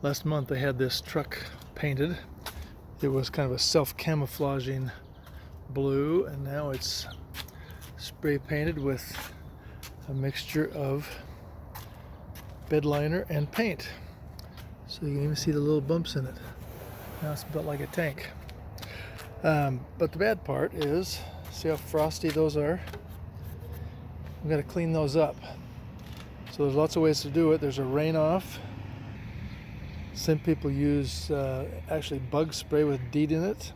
Last month I had this truck painted. It was kind of a self-camouflaging blue, and now it's spray painted with a mixture of bed liner and paint. So you can even see the little bumps in it. Now it's built like a tank. But the bad part is, see how frosty those are? We've got to clean those up. So there's lots of ways to do it. There's a rain off. Some people use actually bug spray with DEET in it.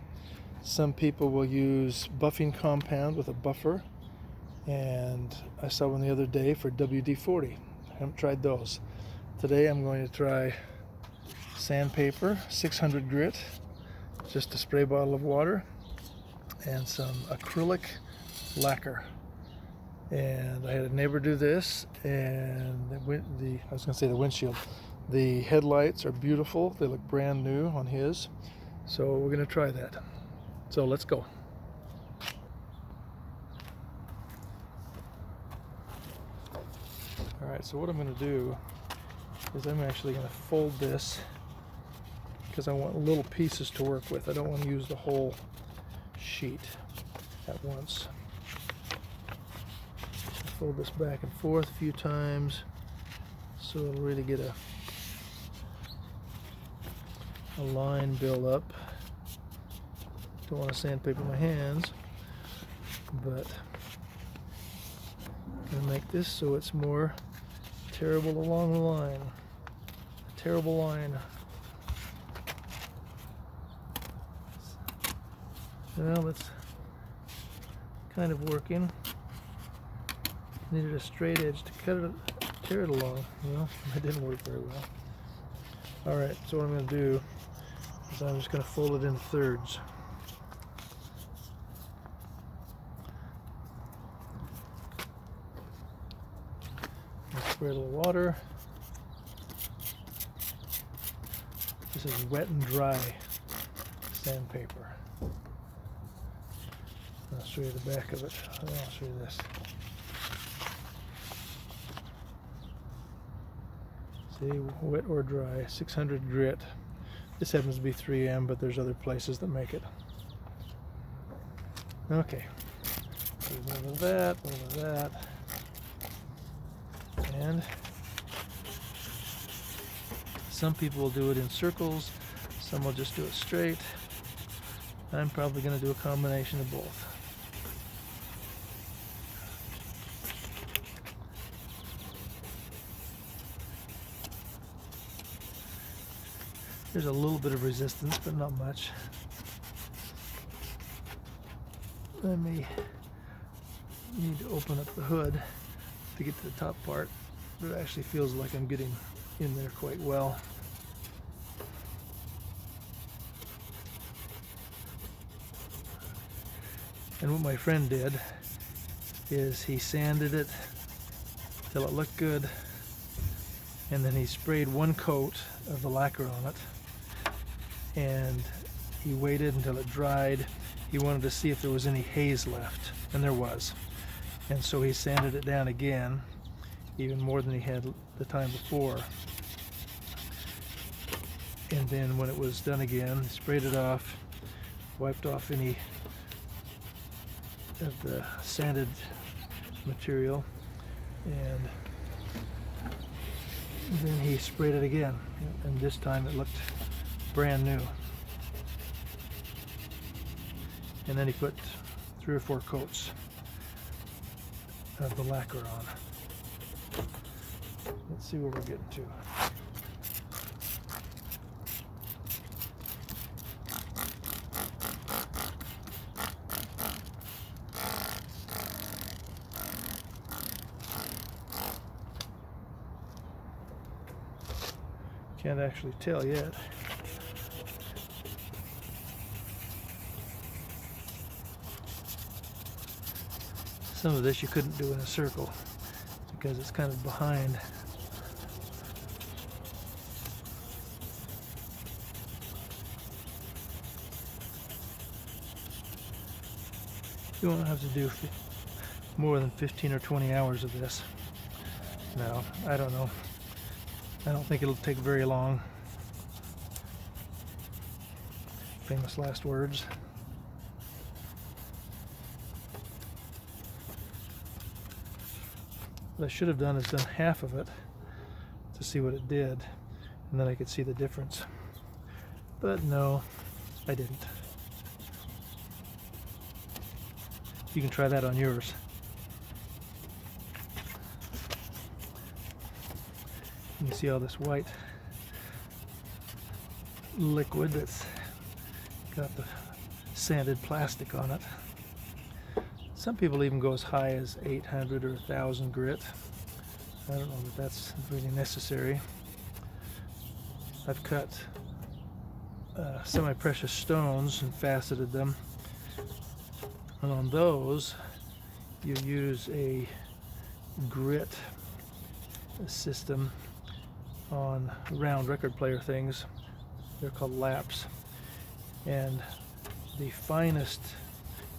Some people will use buffing compound with a buffer. And I saw one the other day for WD-40. I haven't tried those. Today I'm going to try sandpaper, 600 grit, just a spray bottle of water, and some acrylic lacquer. And I had a neighbor do this, and I was going to say the windshield. The headlights are beautiful. They look brand new on his. So we're going to try that. So let's go. Alright, so what I'm going to do is I'm actually going to fold this because I want little pieces to work with. I don't want to use the whole sheet at once. Fold this back and forth a few times so it'll really get a line build up. Don't want to sandpaper my hands, but I'm going to make this so it's more terrible along the line. A terrible line. Well, that's kind of working. Needed a straight edge to tear it along. Well, it didn't work very well. Alright, so what I'm going to do is I'm just going to fold it in thirds. Spray a little water. This is wet and dry sandpaper. I'll show you the back of it. I'll show you this. See, wet or dry, 600 grit. This happens to be 3M, but there's other places that make it. Okay, so a little of that, a little of that. And some people will do it in circles, some will just do it straight. I'm probably going to do a combination of both. There's a little bit of resistance, but not much. I may need to open up the hood to get to the top part, but it actually feels like I'm getting in there quite well. And what my friend did is he sanded it till it looked good, and then he sprayed one coat of the lacquer on it, and he waited until it dried. He wanted to see if there was any haze left, and there was. And so he sanded it down again, even more than he had the time before. And then when it was done again, he sprayed it off, wiped off any of the sanded material, and then he sprayed it again. And this time it looked brand new. And then he put 3 or 4 coats of the lacquer on. Let's see where we're getting to. Can't actually tell yet. Some of this you couldn't do in a circle because it's kind of behind. You won't have to do more than 15 or 20 hours of this. No, I don't know. I don't think it'll take very long. famous last words. What I should have done is done half of it to see what it did, and then I could see the difference. But no, I didn't. You can try that on yours. You can see all this white liquid that's got the sanded plastic on it. Some people even go as high as 800 or 1,000 grit. I don't know that that's really necessary. I've cut semi-precious stones and faceted them, and on those you use a grit system on round record player things. They're called laps, and the finest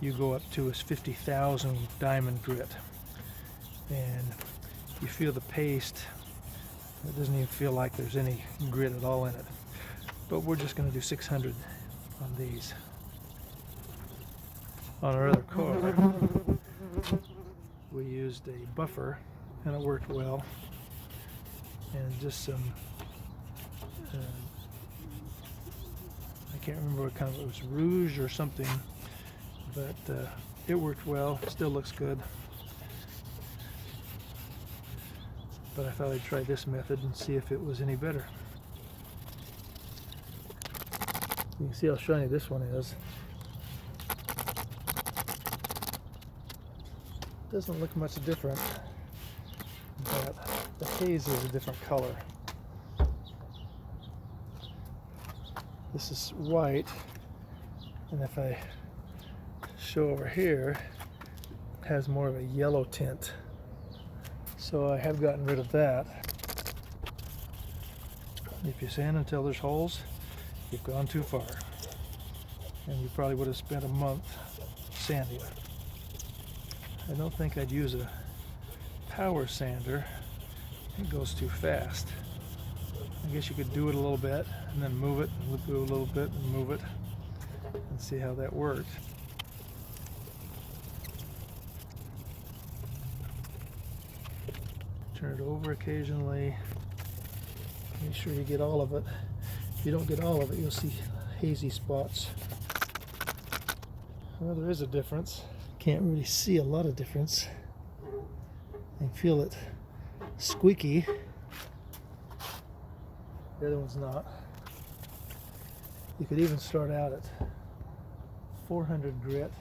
you go up to is 50,000 diamond grit, and you feel the paste. It doesn't even feel like there's any grit at all in it. But we're just going to do 600 on these. On our other car, we used a buffer, and it worked well, and just some I can't remember what kind of, it was rouge or something, but it worked well. Still looks good. But I thought I'd try this method and see if it was any better. You can see how shiny this one is. Doesn't look much different, but the haze is a different color. This is white, and if I show over here, it has more of a yellow tint. So I have gotten rid of that. If you sand until there's holes, you've gone too far, and you probably would have spent a month sanding. I don't think I'd use a power sander. It goes too fast. I guess you could do it a little bit and then move it, and do a little bit and move it, and see how that worked. Turn it over occasionally. Make sure you get all of it. If you don't get all of it, you'll see hazy spots. Well, there is a difference. Can't really see a lot of difference. I can feel it squeaky. The other one's not. You could even start out at 400 grit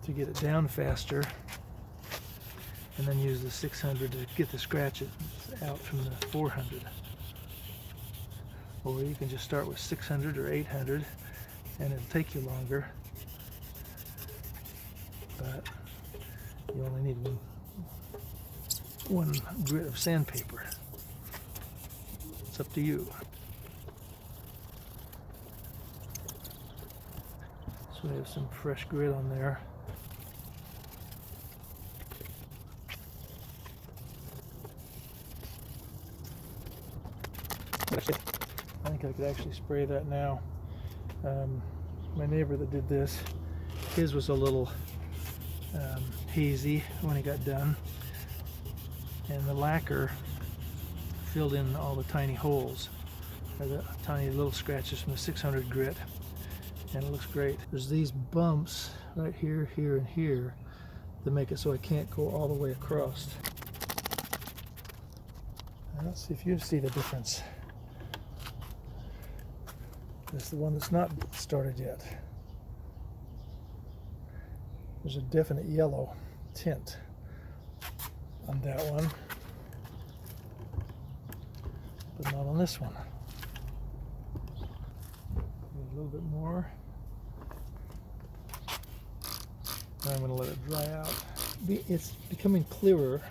to get it down faster, and then use the 600 to get the scratches out from the 400. Or you can just start with 600 or 800, and it'll take you longer, but you only need one grit of sandpaper. It's up to you. So we have some fresh grit on there. I think I could actually spray that now. My neighbor that did this, his was a little hazy when he got done, and the lacquer filled in all the tiny holes, or the tiny little scratches from the 600 grit, and it looks great. There's these bumps right here, here, and here that make it so I can't go all the way across. And let's see if you see the difference. This is the one that's not started yet. There's a definite yellow tint on that one, but not on this one. A little bit more. Now I'm going to let it dry out. It's becoming clearer.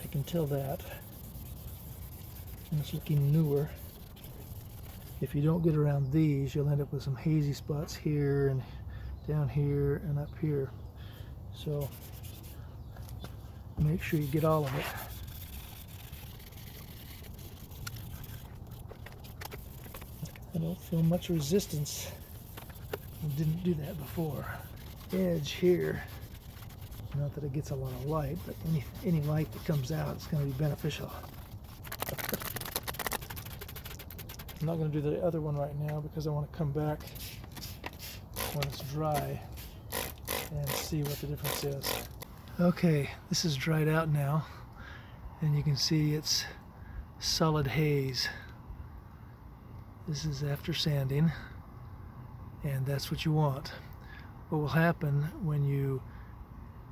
I can tell that. And it's looking newer. If you don't get around these, you'll end up with some hazy spots here and down here and up here. So make sure you get all of it. I don't feel much resistance. I didn't do that before. Edge here, not that it gets a lot of light, but any light that comes out is going to be beneficial. I'm not going to do the other one right now because I want to come back when it's dry and see what the difference is. Okay, this is dried out now, and you can see it's solid haze. This is after sanding, and that's what you want. What will happen when you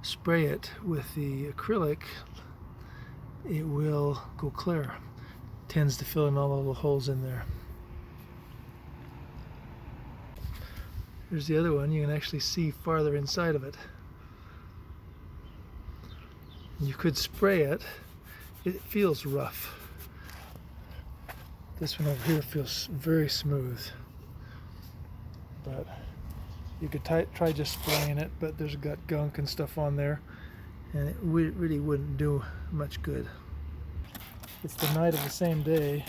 spray it with the acrylic, it will go clear. It tends to fill in all the little holes in there. Here's the other one. You can actually see farther inside of it. You could spray it. It feels rough. This one over here feels very smooth. But you could try just spraying it, but there's got gunk and stuff on there, and it really wouldn't do much good. It's the night of the same day,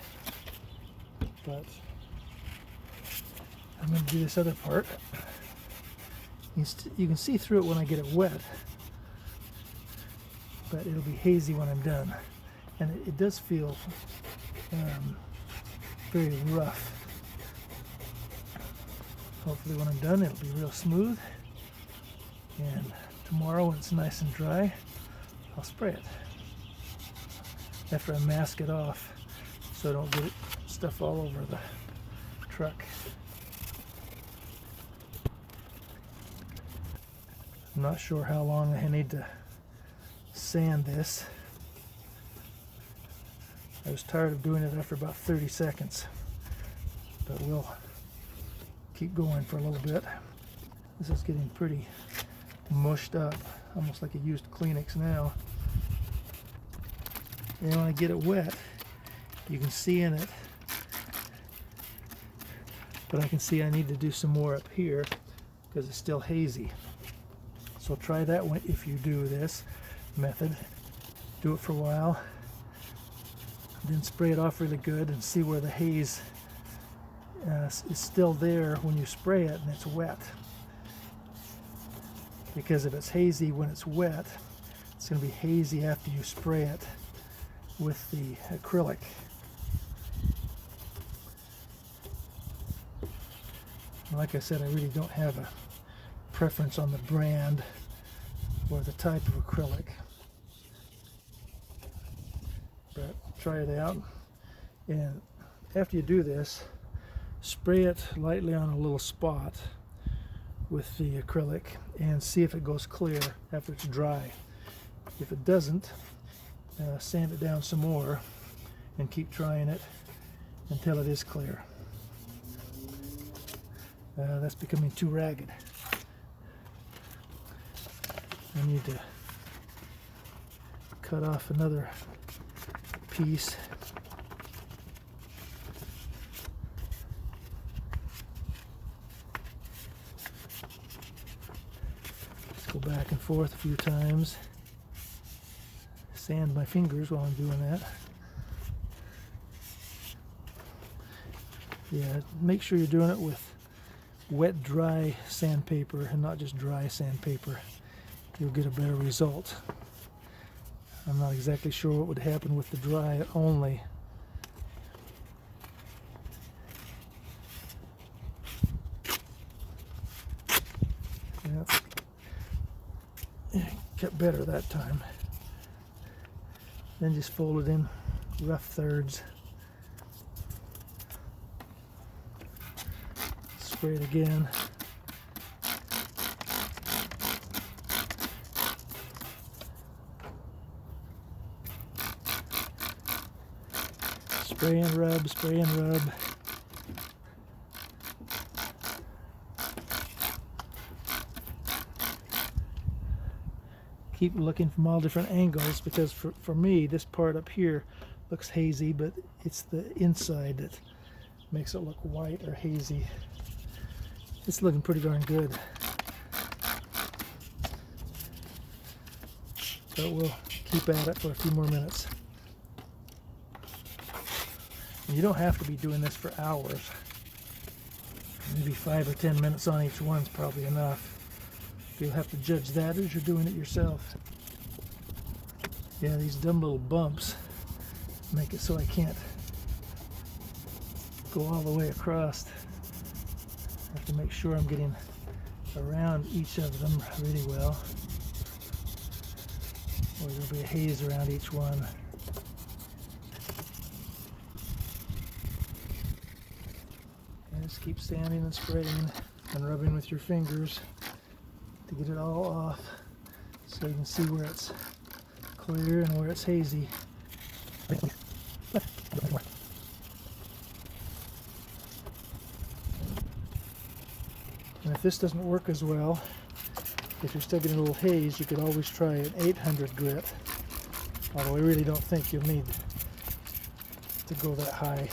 but I'm going to do this other part. You can see through it when I get it wet, but it'll be hazy when I'm done. And it does feel very rough. Hopefully when I'm done it'll be real smooth, and tomorrow when it's nice and dry I'll spray it after I mask it off so I don't get stuff all over the truck. I'm not sure how long I need to sand this. I was tired of doing it after about 30 seconds, but we'll keep going for a little bit. This is getting pretty mushed up, almost like a used Kleenex now. And when I get it wet, you can see in it, but I can see I need to do some more up here because it's still hazy. So try that one if you do this method. Do it for a while, then spray it off really good and see where the haze is still there when you spray it and it's wet. Because if it's hazy when it's wet, it's going to be hazy after you spray it with the acrylic. And like I said, I really don't have a preference on the brand or the type of acrylic, but try it out. And after you do this, spray it lightly on a little spot with the acrylic and see if it goes clear after it's dry. If it doesn't, sand it down some more and keep trying it until it is clear. That's becoming too ragged. I need to cut off another piece. Just go back and forth a few times. Sand my fingers while I'm doing that. Yeah, make sure you're doing it with wet, dry sandpaper and not just dry sandpaper. You'll get a better result. I'm not exactly sure what would happen with the dry only. Yeah, kept better that time. Then just fold it in rough thirds. Spray it again. Spray and rub, spray and rub. Keep looking from all different angles, because for me this part up here looks hazy, but it's the inside that makes it look white or hazy. It's looking pretty darn good. But we'll keep at it for a few more minutes. You don't have to be doing this for hours. Maybe 5 or 10 minutes on each one's probably enough. You'll have to judge that as you're doing it yourself. Yeah, these dumb little bumps make it so I can't go all the way across. I have to make sure I'm getting around each of them really well, or there'll be a haze around each one. And just keep sanding and spraying and rubbing with your fingers to get it all off so you can see where it's clear and where it's hazy. And if this doesn't work as well, if you're still getting a little haze, you could always try an 800 grit, although I really don't think you'll need to go that high.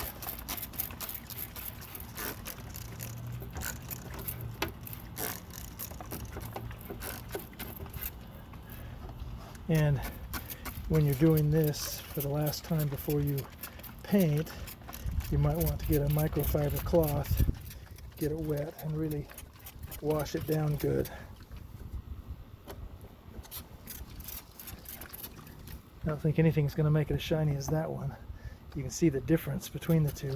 And when you're doing this for the last time before you paint, you might want to get a microfiber cloth, get it wet, and really wash it down good. I don't think anything's going to make it as shiny as that one. You can see the difference between the two,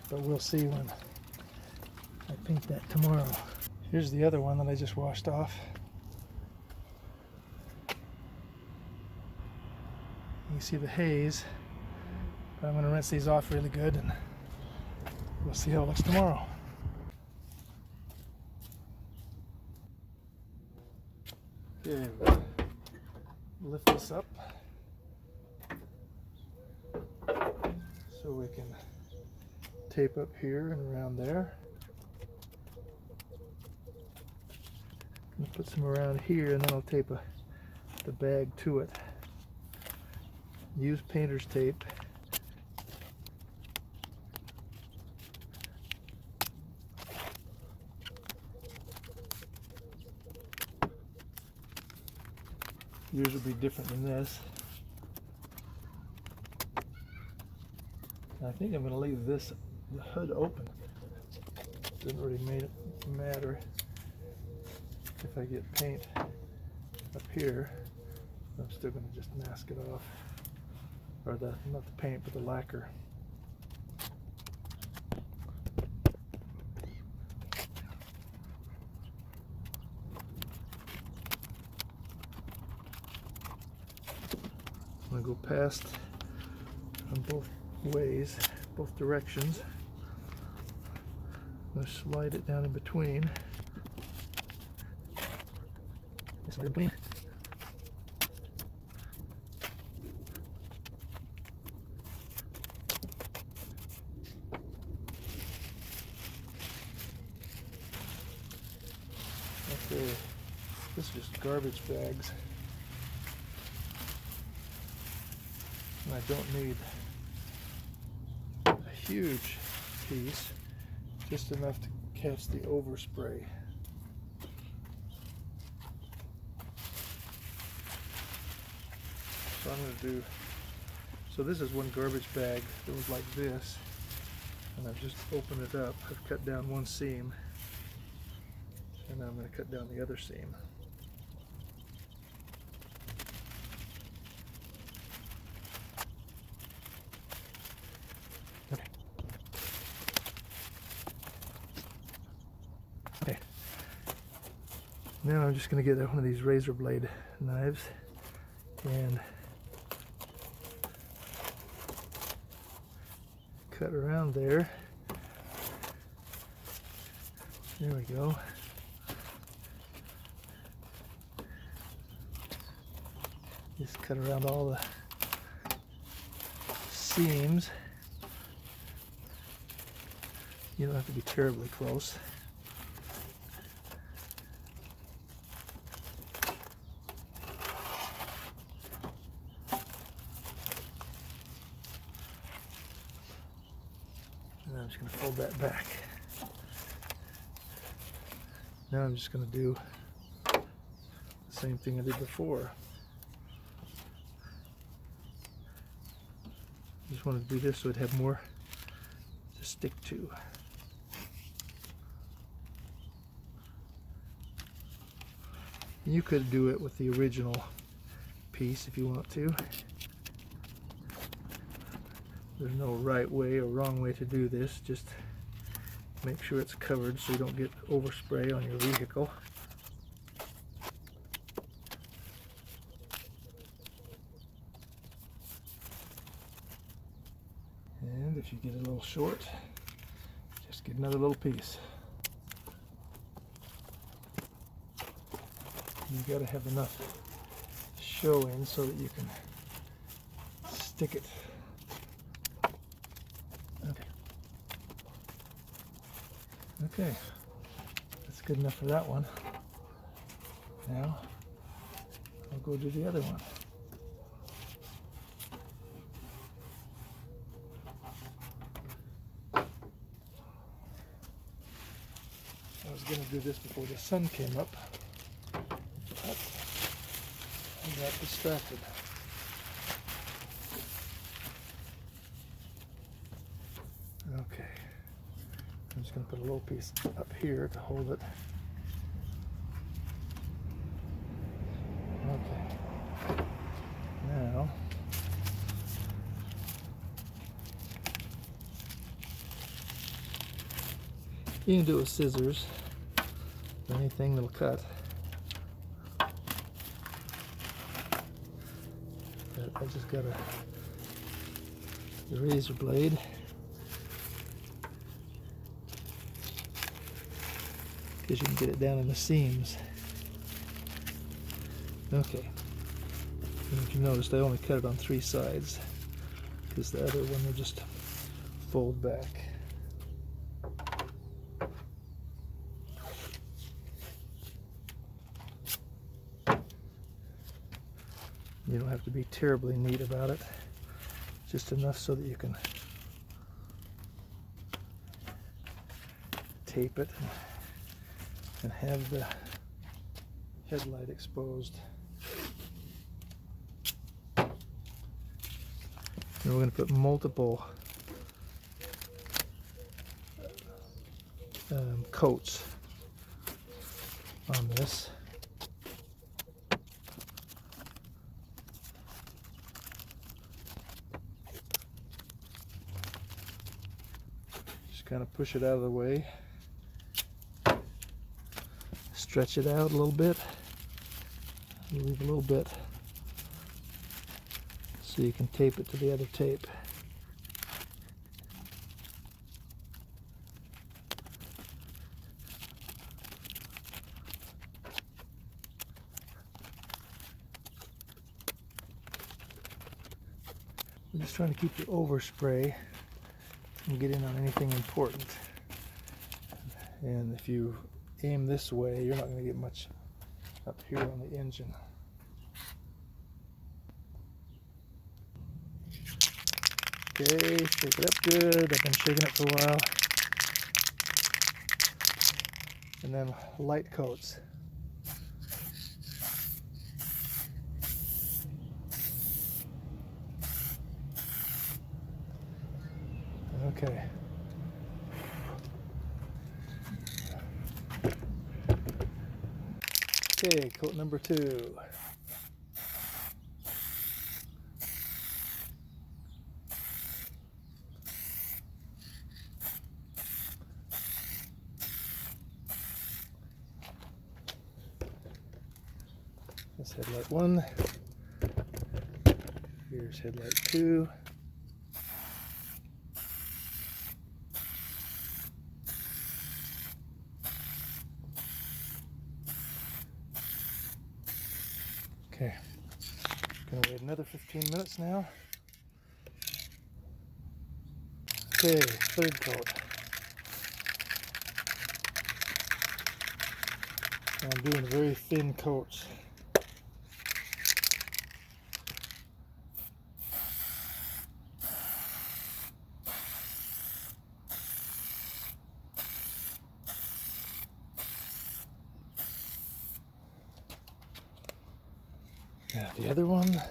but we'll see when I paint that tomorrow. Here's the other one that I just washed off. You can see the haze, but I'm going to rinse these off really good and we'll see how it looks tomorrow. Okay, lift this up so we can tape up here and around there. I'll put some around here and then I'll tape the bag to it. Use painter's tape. Yours will be different than this. I think I'm going to leave the hood open. Doesn't really matter if I get paint up here. I'm still going to just mask it off. Or not the paint, but the lacquer. I'm going to go past on both ways, both directions. I'm going to slide it down in between. Okay, this is just garbage bags. And I don't need a huge piece, just enough to catch the overspray. So I'm going to do, so this is one garbage bag that was like this, and I've just opened it up. I've cut down one seam, and now I'm going to cut down the other seam. Okay. Now I'm just going to get one of these razor blade knives and cut around there. There we go. Just cut around all the seams. You don't have to be terribly close. And I'm just going to fold that back. Now I'm just going to do the same thing I did before. Just wanted to do this so it'd have more to stick to. You could do it with the original piece if you want to. There's no right way or wrong way to do this. Just make sure it's covered so you don't get overspray on your vehicle. And if you get a little short, just get another little piece. You got to have enough showing so that you can stick it. Okay, that's good enough for that one. Now, I'll go do the other one. I was going to do this before the sun came up, but I got distracted. Okay. I'm just going to put a little piece up here to hold it. Okay. Now, you can do it with scissors, anything that'll cut. But I just got a razor blade. Because you can get it down in the seams. Okay. And if you noticed, I only cut it on 3 sides because the other one will just fold back. You don't have to be terribly neat about it, just enough so that you can tape it and have the headlight exposed. And we're going to put multiple coats on this. Just kind of push it out of the way. Stretch it out a little bit, leave a little bit so you can tape it to the other tape. I'm just trying to keep the overspray from getting on anything important. And if you aim this way, you're not going to get much up here on the engine. Okay, shake it up good. I've been shaking it for a while. And then light coats. Okay. Okay, coat number 2. That's headlight 1. Here's headlight 2. Okay, gonna wait another 15 minutes now. Okay, 3rd coat. I'm doing very thin coats. Now the other one.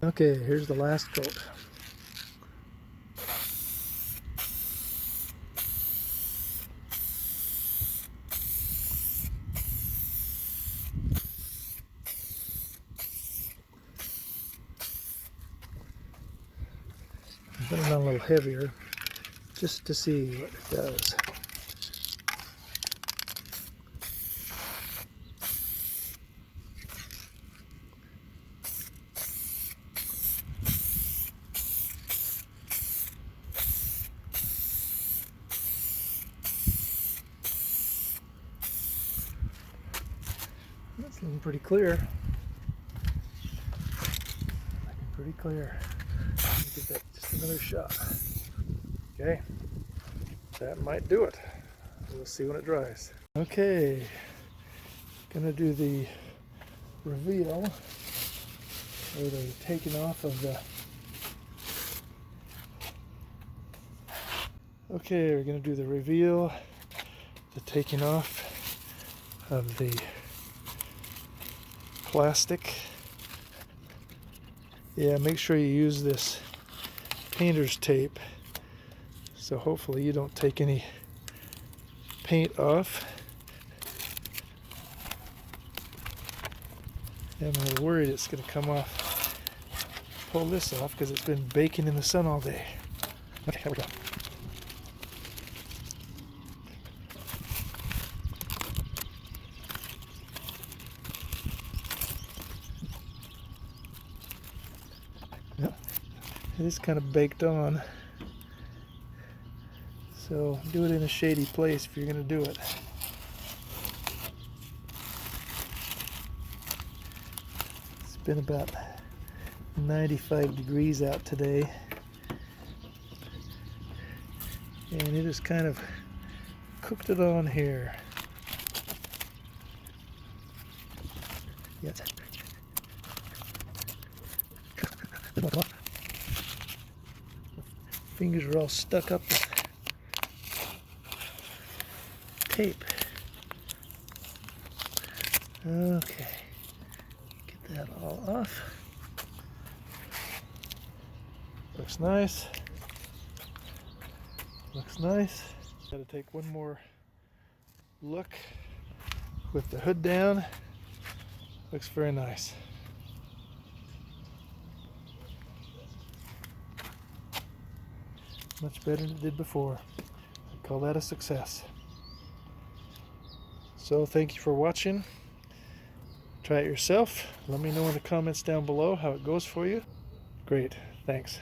Okay, here's the last coat. I'm putting it on a little heavier just to see what it does. That's looking pretty clear. Looking pretty clear. Let me give that just another shot. Okay, that might do it. We'll see when it dries. Okay, gonna do the reveal, or the taking off of the. Okay, we're gonna do the reveal, the taking off of the plastic. Yeah, make sure you use this painter's tape, so hopefully you don't take any paint off. I'm a little worried it's going to come off. Pull this off because it's been baking in the sun all day. Okay, here we go. Yep. It is kind of baked on, so do it in a shady place if you're going to do it. It's been about 95 degrees out today, and it has kind of cooked it on here. Yes. Fingers are all stuck up with tape. Okay, get that all off. Looks nice. Looks nice. Gotta take one more look with the hood down. Looks very nice. Much better than it did before. I call that a success. So thank you for watching. Try it yourself. Let me know in the comments down below how it goes for you. Great. Thanks.